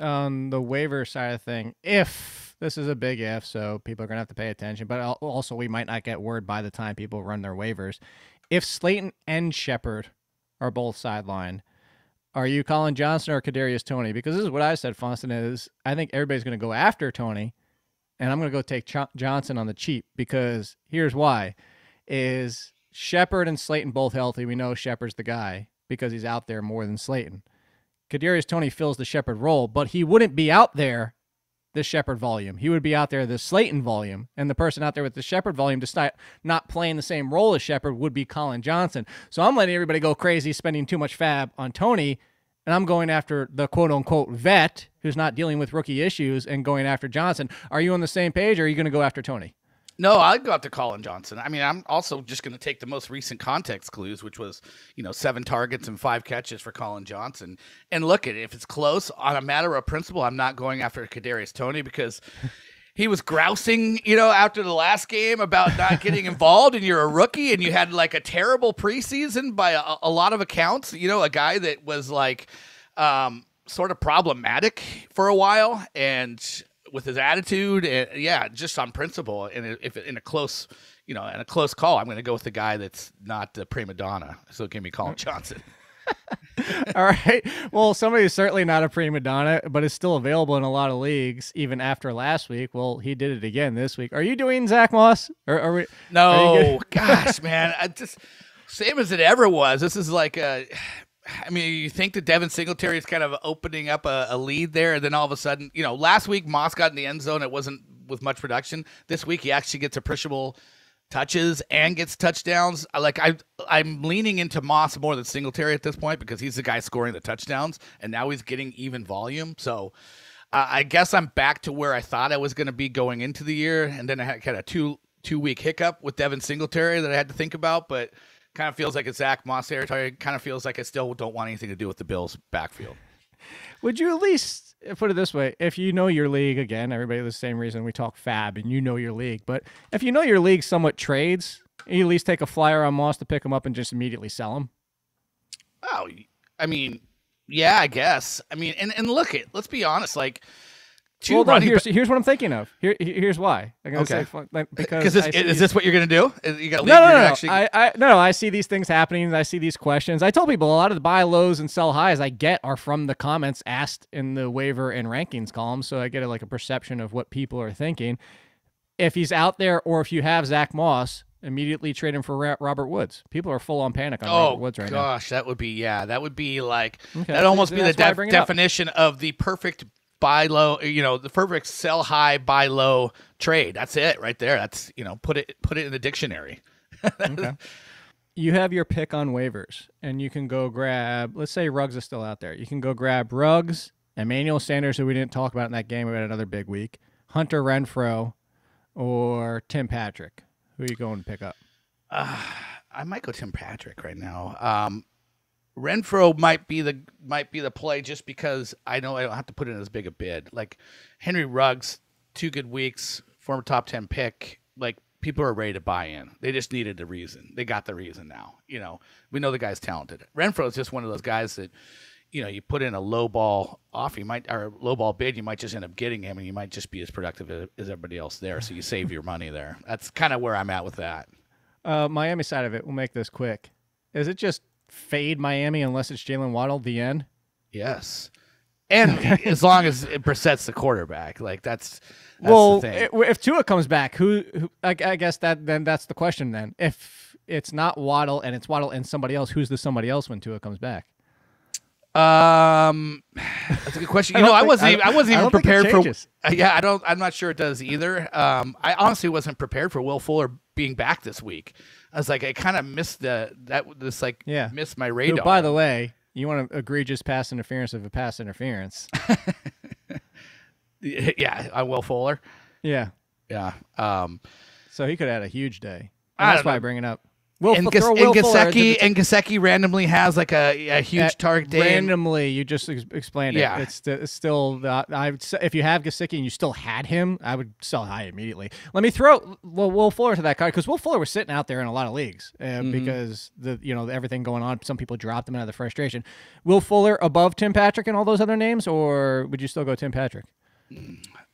on the waiver side of thing, if this is a big if, so people are going to have to pay attention, but also we might not get word by the time people run their waivers. If Slayton and Shepard are both sidelined, are you Collin Johnson or Kadarius Toney? Because this is what I said, Funston, is I think everybody's going to go after Toney, and I'm going to go take Johnson on the cheap, because here's why. Is Shepard and Slayton both healthy? We know Shepard's the guy because he's out there more than Slayton. Kadarius Toney fills the Shepard role, but he wouldn't be out there the Shepard volume. He would be out there the Slayton volume, and the person out there with the Shepard volume despite not playing the same role as Shepard would be Collin Johnson. So I'm letting everybody go crazy spending too much fab on Toney, and I'm going after the quote-unquote vet who's not dealing with rookie issues and going after Johnson. Are you on the same page, or are you going to go after Toney? No, I'd go after Collin Johnson. I mean, I'm also just going to take the most recent context clues, which was, 7 targets and 5 catches for Collin Johnson. And look at it. If it's close, on a matter of principle, I'm not going after Kadarius Toney because he was grousing, after the last game about not getting involved, and you're a rookie and you had like a terrible preseason by a lot of accounts, a guy that was like sort of problematic for a while, and with his attitude, and just on principle, and if in a close, in a close call, I'm going to go with the guy that's not the prima donna. So give me Collin Johnson. All right. Well, somebody who's certainly not a prima donna, but is still available in a lot of leagues, even after last week. Well, he did it again this week. Are you doing Zack Moss? Or are we? No, gosh, man, same as it ever was. This is like you think that Devin Singletary is kind of opening up a lead there, and then all of a sudden, last week Moss got in the end zone. It wasn't with much production. This week he actually gets appreciable touches and gets touchdowns. I'm leaning into Moss more than Singletary at this point because he's the guy scoring the touchdowns, and now he's getting even volume. So I guess I'm back to where I thought I was going to be going into the year, and then I had kind of two-week hiccup with Devin Singletary that I had to think about, but kind of feels like it's Zack Moss territory. Kind of feels like I still don't want anything to do with the Bills' backfield. Would you at least put it this way? If you know your league, again, everybody, the same reason we talk fab, and you know your league, but if you know your league somewhat trades, you at least take a flyer on Moss to pick him up and just immediately sell him? Oh, yeah, I guess. And look, let's be honest, here's what I'm thinking of. Here's why. I'm gonna say because is this what you're gonna do? You got no. I see these things happening. I see these questions. I told people a lot of the buy lows and sell highs I get are from the comments asked in the waiver and rankings column. So I get a perception of what people are thinking. If he's out there, or if you have Zack Moss, immediately trade him for Robert Woods. People are full on panic on Robert Woods right now. Oh gosh, that would be that'd almost be the definition of the perfect buy low, the perfect sell high, buy low trade. That's it right there. That's, put it in the dictionary. Okay. You have your pick on waivers, and you can go grab, let's say Ruggs is still out there. You can go grab Ruggs, Emmanuel Sanders, who we didn't talk about in that game. We had another big week. Hunter Renfroe, or Tim Patrick. Who are you going to pick up? I might go Tim Patrick right now. Renfroe might be the play just because I know I don't have to put in as big a bid. Like Henry Ruggs, 2 good weeks, former top 10 pick. People are ready to buy in. They just needed the reason. They got the reason now. We know the guy's talented. Renfroe is just one of those guys that, you put in a low ball offer, low ball bid, you might just end up getting him, and you might just be as productive as everybody else there. So you save your money there. That's kind of where I'm at with that. Miami side of it, we'll make this quick. Is it just fade Miami unless it's Jalen Waddle, the end? Yes. And as long as Brissett's the quarterback, that's the thing. If Tua comes back, who I guess that's the question then. If it's not Waddle and it's Waddle and somebody else, who's the somebody else when Tua comes back? That's a good question. I wasn't even prepared for. I'm not sure it does either. I honestly wasn't prepared for Will Fuller being back this week. I was like, I kind of missed missed my radar. Who, by the way, you want an egregious pass interference of a pass interference. Yeah, Will Fuller. Yeah. Yeah. So he could have had a huge day. That's why I bring it up. And Gesicki randomly has like a huge target day. Randomly, you just explained it. Yeah. It's still, if you have Gesicki and you still had him, I would sell high immediately. Let me throw Will Fuller to that card, because Will Fuller was sitting out there in a lot of leagues because everything going on. Some people dropped him out of the frustration. Will Fuller above Tim Patrick and all those other names, or would you still go Tim Patrick?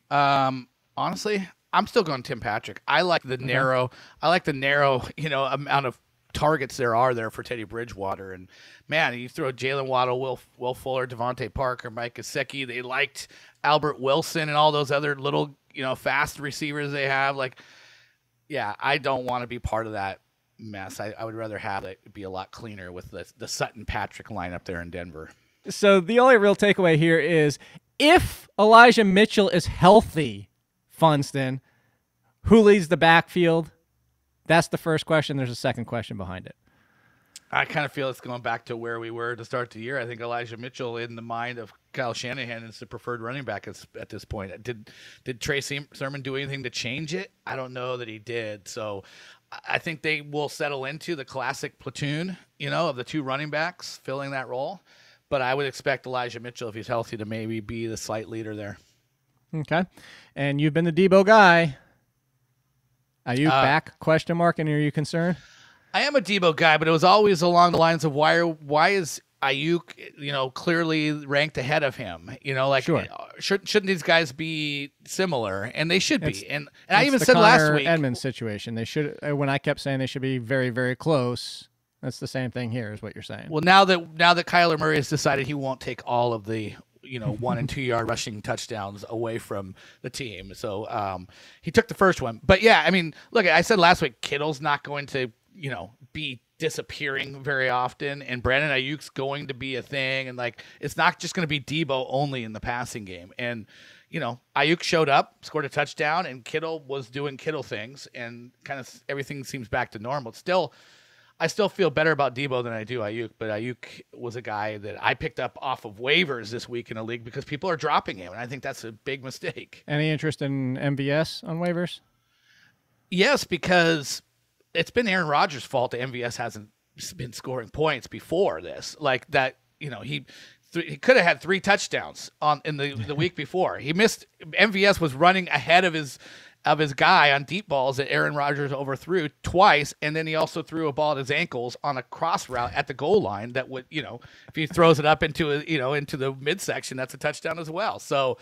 Honestly, I'm still going Tim Patrick. I like the narrow. Amount of targets there are there for Teddy Bridgewater. And man, you throw Jalen Waddle, Will Fuller, Devontae Parker, Mike Gesicki. They liked Albert Wilson and all those other little fast receivers they have. Like, yeah, I don't want to be part of that mess. I would rather have it be a lot cleaner with the Sutton Patrick lineup there in Denver. So the only real takeaway here is if Elijah Mitchell is healthy, Funston, who leads the backfield? That's the first question. There's a second question behind it. I kind of feel it's going back to where we were to start the year. I think Elijah Mitchell, in the mind of Kyle Shanahan, is the preferred running back at this point. Did Trey Sermon do anything to change it? I don't know that he did. So I think they will settle into the classic platoon, of the two running backs filling that role. But I would expect Elijah Mitchell, if he's healthy, to maybe be the slight leader there. Okay. And you've been the Deebo guy. Are you back? Question mark. And are you concerned? I am a Deebo guy, but it was always along the lines of why is Ayuk, clearly ranked ahead of him? Sure. Shouldn't these guys be similar? And they should be. And I even said last week, Edmonds situation. They should. When I kept saying they should be very, very close. That's the same thing here, is what you're saying. Well, now that Kyler Murray has decided he won't take all of the 1 and 2 yard rushing touchdowns away from the team. So he took the first one. But yeah, I mean, look, I said last week, Kittle's not going to, be disappearing very often, and Brandon Ayuk's going to be a thing. And it's not just going to be Deebo only in the passing game. And, Ayuk showed up, scored a touchdown, and Kittle was doing Kittle things, and kind of everything seems back to normal. I still feel better about Deebo than I do Ayuk, but Ayuk was a guy that I picked up off of waivers this week in a league because people are dropping him, and I think that's a big mistake. Any interest in MVS on waivers? Yes, because it's been Aaron Rodgers' fault that MVS hasn't been scoring points before this. Like that, he could have had 3 touchdowns in the week before. He missed. MVS was running ahead of his guy on deep balls that Aaron Rodgers overthrew twice, and then he also threw a ball at his ankles on a cross route at the goal line that would, if he throws it up into the midsection, that's a touchdown as well. So,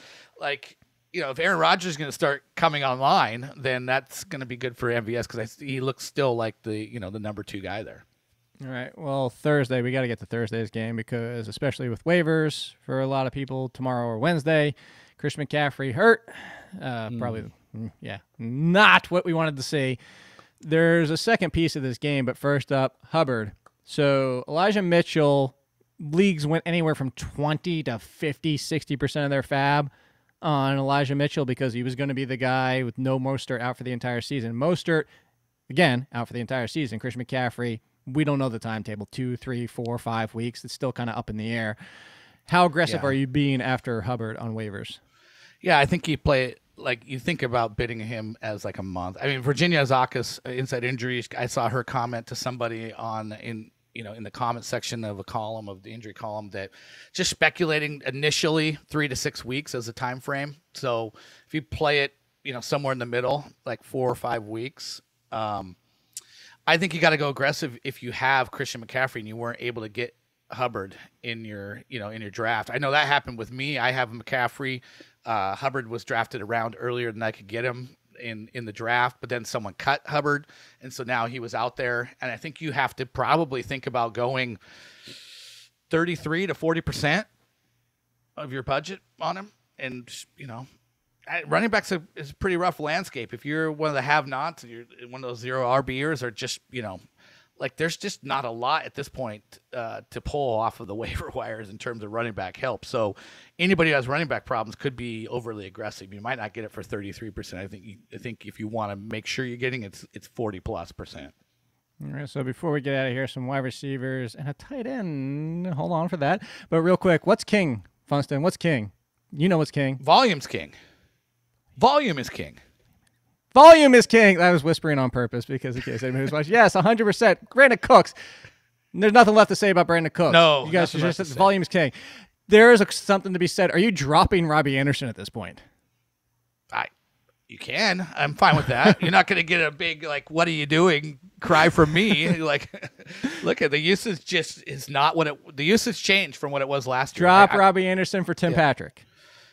if Aaron Rodgers is going to start coming online, then that's going to be good for MVS because he looks still like the number 2 guy there. All right. Well, Thursday, we got to get to Thursday's game because, especially with waivers for a lot of people, tomorrow or Wednesday, Christian McCaffrey hurt. Probably. Yeah, not what we wanted to see. There's a second piece of this game, but first up, Hubbard. So Elijah Mitchell, leagues went anywhere from 20 to 50, 60% of their fab on Elijah Mitchell because he was going to be the guy with no Mostert out for the entire season. Mostert, again, out for the entire season. Christian McCaffrey, we don't know the timetable, 2, 3, 4, 5 weeks. It's still kind of up in the air. How aggressive are you being after Hubbard on waivers? Yeah, I think you play it. You think about bidding him as a month. I mean, Virginia Azaka's inside injuries. I saw her comment to somebody in the comment section of a column of the injury column that just speculating initially 3 to 6 weeks as a time frame. So if you play it, somewhere in the middle, 4 or 5 weeks, I think you got to go aggressive if you have Christian McCaffrey and you weren't able to get Hubbard in your draft. I know that happened with me. I have McCaffrey. Hubbard was drafted around earlier than I could get him in the draft, but then someone cut Hubbard, and so now he was out there. And I think you have to probably think about going 33 to 40% of your budget on him. And running backs is a pretty rough landscape. If you're one of the have-nots, and you're one of those 0 RBers, or just there's just not a lot at this point to pull off of the waiver wires in terms of running back help. So anybody who has running back problems could be overly aggressive. You might not get it for 33%. I think if you want to make sure you're getting it, it's 40+%. All right, so before we get out of here, some wide receivers and a tight end. Hold on for that. But real quick, what's king, Funston? What's king? You know what's king. Volume's king. Volume is king. Volume is king. I was whispering on purpose because in case anybody who's watching. Yes, 100%. Brandon Cooks. There's nothing left to say about Brandon Cooks. No, you guys just said the volume is king. There is something to be said. Are you dropping Robby Anderson at this point? You can. I'm fine with that. You're not going to get a big, like, what are you doing cry from me. Like, look at the usage just is not what the usage changed from what it was last year. Drop Robby Anderson for Tim Patrick.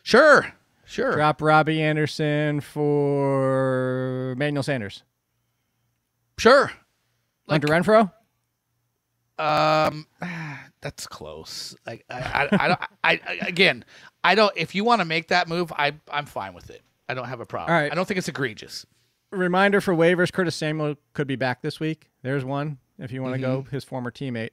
Sure. Drop Robby Anderson for Emmanuel Sanders. Sure. Under Renfroe? That's close. Like, I don't. If you want to make that move, I'm fine with it. I don't have a problem. All right. I don't think it's egregious. Reminder for waivers: Curtis Samuel could be back this week. There's one if you want to go. His former teammate.